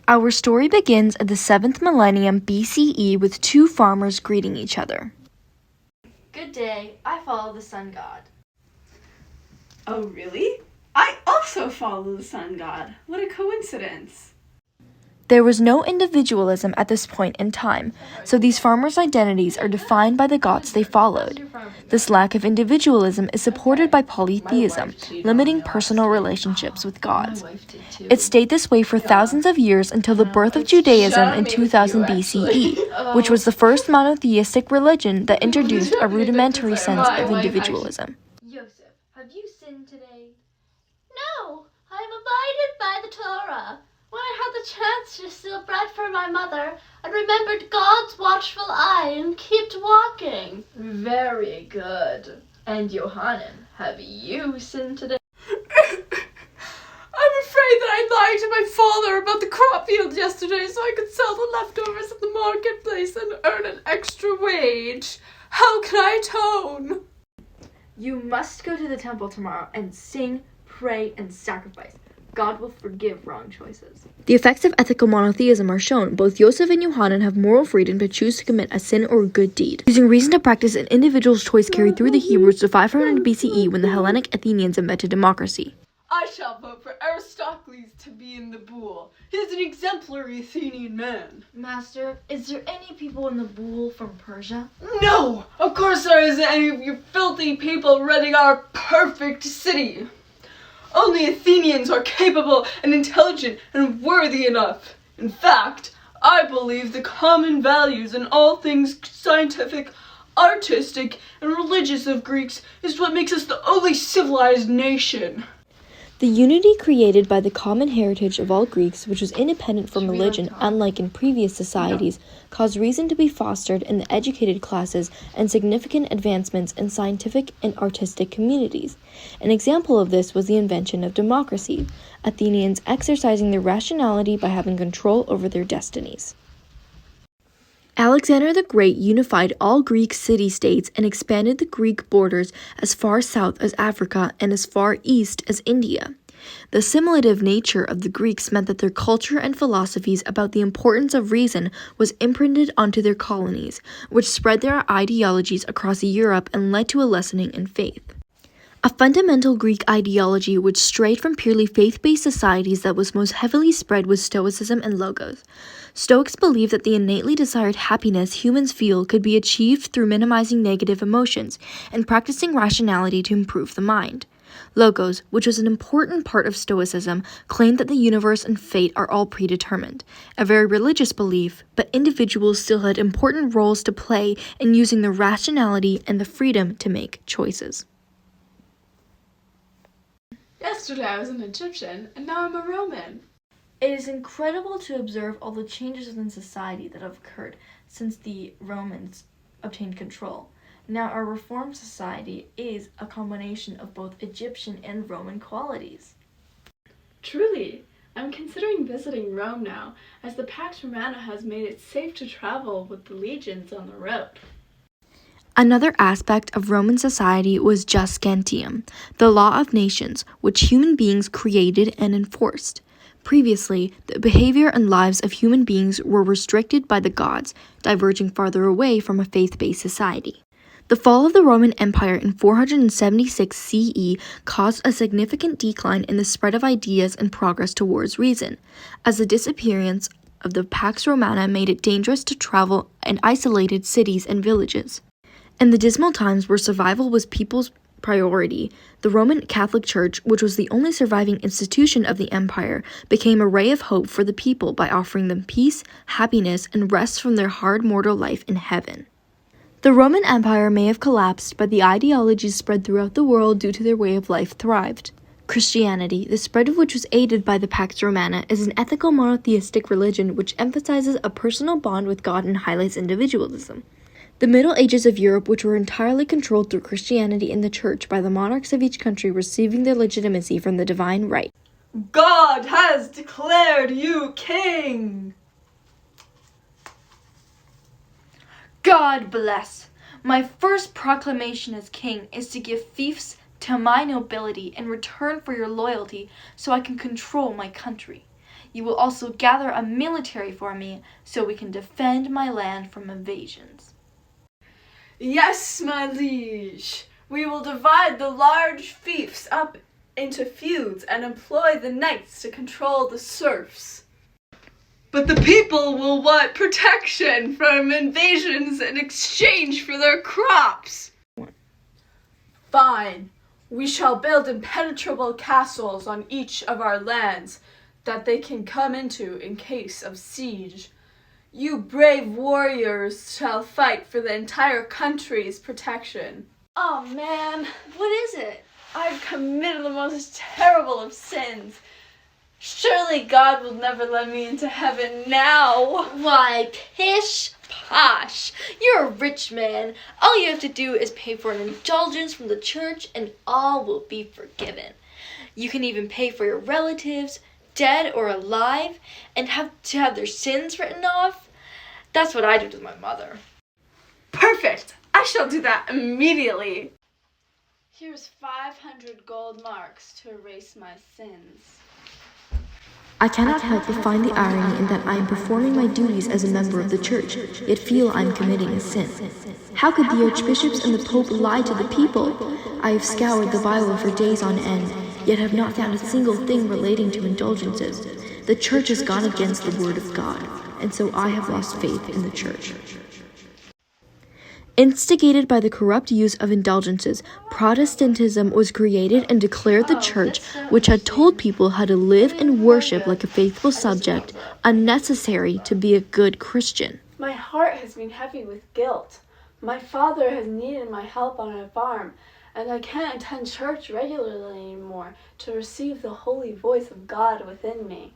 Our story begins at the 7th millennium BCE with two farmers greeting each other. Good day, I follow the sun god. Oh, really? I also follow the sun god. What a coincidence. There was no individualism at this point in time, so these farmers' identities are defined by the gods they followed. This lack of individualism is supported by polytheism, limiting personal relationships with gods. It stayed this way for thousands of years until the birth of Judaism in 2000 BCE, which was the first monotheistic religion that introduced a rudimentary sense of individualism. Joseph, have you sinned today? No, I am abided by the Torah. When I had the chance to steal bread for my mother, I remembered God's watchful eye and kept walking. Very good. And Yohanan, have you sinned today? I'm afraid that I lied to my father about the crop field yesterday so I could sell the leftovers at the marketplace and earn an extra wage. How can I atone? You must go to the temple tomorrow and sing, pray, and sacrifice. God will forgive wrong choices. The effects of ethical monotheism are shown. Both Joseph and Yohanan have moral freedom to choose to commit a sin or a good deed. Using reason to practice an individual's choice carried through the Hebrews to 500 BCE when the Hellenic Athenians invented democracy. I shall vote for Aristocles to be in the bull. He's an exemplary Athenian man. Master, is there any people in the bull from Persia? No! Of course there isn't any of you filthy people running our perfect city. Only Athenians are capable and intelligent and worthy enough. In fact, I believe the common values in all things scientific, artistic, and religious of Greeks is what makes us the only civilized nation. The unity created by the common heritage of all Greeks, which was independent from religion, unlike in previous societies, caused reason to be fostered in the educated classes and significant advancements in scientific and artistic communities. An example of this was the invention of democracy, Athenians exercising their rationality by having control over their destinies. Alexander the Great unified all Greek city-states and expanded the Greek borders as far south as Africa and as far east as India. The assimilative nature of the Greeks meant that their culture and philosophies about the importance of reason was imprinted onto their colonies, which spread their ideologies across Europe and led to a lessening in faith. A fundamental Greek ideology which strayed from purely faith-based societies that was most heavily spread was Stoicism and Logos. Stoics believed that the innately desired happiness humans feel could be achieved through minimizing negative emotions and practicing rationality to improve the mind. Logos, which was an important part of Stoicism, claimed that the universe and fate are all predetermined, a very religious belief, but individuals still had important roles to play in using their rationality and the freedom to make choices. Yesterday I was an Egyptian, and now I'm a Roman. It is incredible to observe all the changes within society that have occurred since the Romans obtained control. Now our reformed society is a combination of both Egyptian and Roman qualities. Truly, I'm considering visiting Rome now, as the Pax Romana has made it safe to travel with the legions on the road. Another aspect of Roman society was jus gentium, the law of nations, which human beings created and enforced. Previously, the behavior and lives of human beings were restricted by the gods, diverging farther away from a faith-based society. The fall of the Roman Empire in 476 CE caused a significant decline in the spread of ideas and progress towards reason, as the disappearance of the Pax Romana made it dangerous to travel in isolated cities and villages. In the dismal times where survival was people's priority, the Roman Catholic Church, which was the only surviving institution of the empire, became a ray of hope for the people by offering them peace, happiness, and rest from their hard mortal life in heaven. The Roman Empire may have collapsed, but the ideologies spread throughout the world due to their way of life thrived. Christianity, the spread of which was aided by the Pax Romana, is an ethical monotheistic religion which emphasizes a personal bond with God and highlights individualism. The Middle Ages of Europe, which were entirely controlled through Christianity and the Church by the monarchs of each country receiving their legitimacy from the divine right. God has declared you king! God bless! My first proclamation as king is to give fiefs to my nobility in return for your loyalty so I can control my country. You will also gather a military for me so we can defend my land from invasions. Yes, my liege. We will divide the large fiefs up into feuds and employ the knights to control the serfs. But the people will want protection from invasions in exchange for their crops. Fine. We shall build impenetrable castles on each of our lands that they can come into in case of siege. You brave warriors shall fight for the entire country's protection. Oh man, What is it? I've committed the most terrible of sins. Surely God will never let me into heaven now. Why, pish posh. You're a rich man. All you have to do is pay for an indulgence from the church and all will be forgiven. You can even pay for your relatives, dead or alive, and have to have their sins written off. That's what I did with my mother. Perfect. I shall do that immediately. Here's 500 gold marks to erase my sins. I cannot help but find the irony in that I am performing my duties as a member of the church, yet feel I am committing a sin. How could the archbishops and the pope lie to the people? I have scoured the Bible for days on end, yet have not found a single thing relating to indulgences. The church has gone against the word of God, and so I have lost faith in the church. Instigated by the corrupt use of indulgences, Protestantism was created and declared the church, which had told people how to live and worship like a faithful subject, unnecessary to be a good Christian. My heart has been heavy with guilt. My father has needed my help on a farm, and I can't attend church regularly anymore to receive the holy voice of God within me.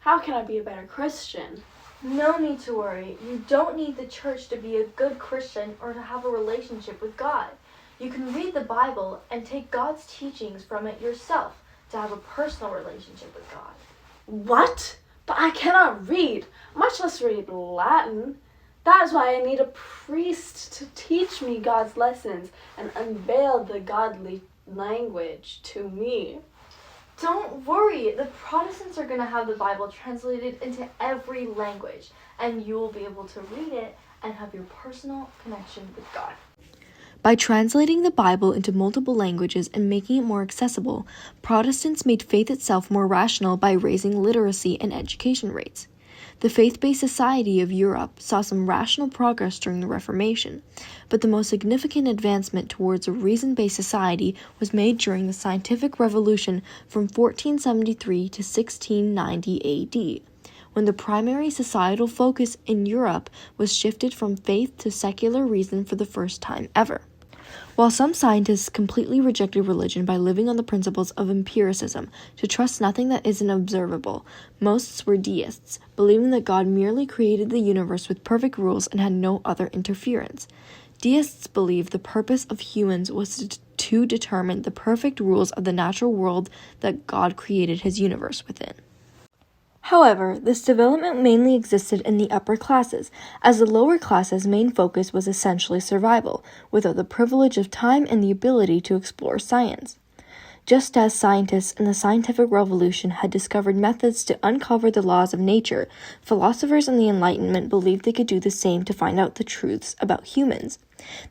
How can I be a better Christian? No need to worry. You don't need the church to be a good Christian or to have a relationship with God. You can read the Bible and take God's teachings from it yourself to have a personal relationship with God. What? But I cannot read, much less read Latin. That is why I need a priest to teach me God's lessons and unveil the godly language to me. Don't worry, the Protestants are going to have the Bible translated into every language, and you will be able to read it and have your personal connection with God. By translating the Bible into multiple languages and making it more accessible, Protestants made faith itself more rational by raising literacy and education rates. The faith-based society of Europe saw some rational progress during the Reformation, but the most significant advancement towards a reason-based society was made during the Scientific Revolution from 1473 to 1690 AD, when the primary societal focus in Europe was shifted from faith to secular reason for the first time ever. While some scientists completely rejected religion by living on the principles of empiricism, to trust nothing that isn't observable, most were deists, believing that God merely created the universe with perfect rules and had no other interference. Deists believed the purpose of humans was to determine the perfect rules of the natural world that God created his universe within. However, this development mainly existed in the upper classes, as the lower classes' main focus was essentially survival, without the privilege of time and the ability to explore science. Just as scientists in the scientific revolution had discovered methods to uncover the laws of nature, philosophers in the Enlightenment believed they could do the same to find out the truths about humans.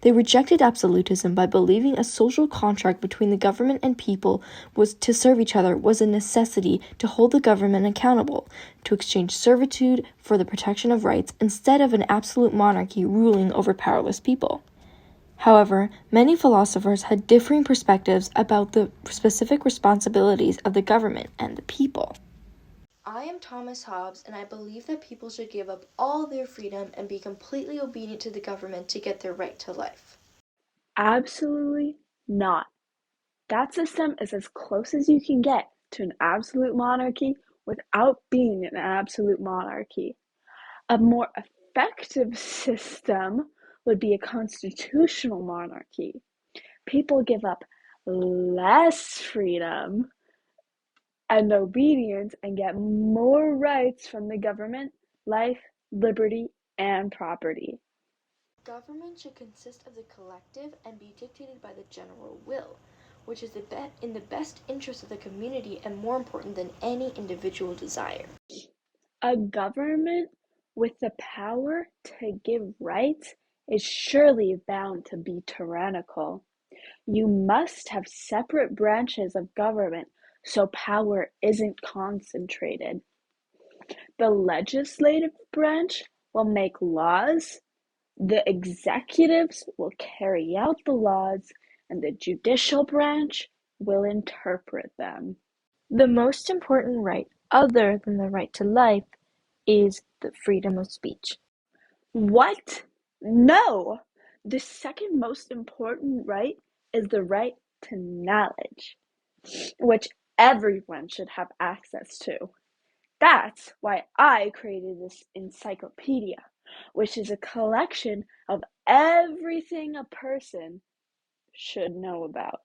They rejected absolutism by believing a social contract between the government and people was to serve each other was a necessity to hold the government accountable, to exchange servitude for the protection of rights instead of an absolute monarchy ruling over powerless people. However, many philosophers had differing perspectives about the specific responsibilities of the government and the people. I am Thomas Hobbes, and I believe that people should give up all their freedom and be completely obedient to the government to get their right to life. Absolutely not. That system is as close as you can get to an absolute monarchy without being an absolute monarchy. A more effective system would be a constitutional monarchy. People give up less freedom and obedience and get more rights from the government, life, liberty, and property. Government should consist of the collective and be dictated by the general will. which is in the best interest of the community and more important than any individual desire. A government with the power to give rights is surely bound to be tyrannical. You must have separate branches of government so power isn't concentrated. The legislative branch will make laws, the executives will carry out the laws, and the judicial branch will interpret them. The most important right, other than the right to life, is the freedom of speech. What? No! The second most important right is the right to knowledge, which everyone should have access to. That's why I created this encyclopedia, which is a collection of everything a person should know about.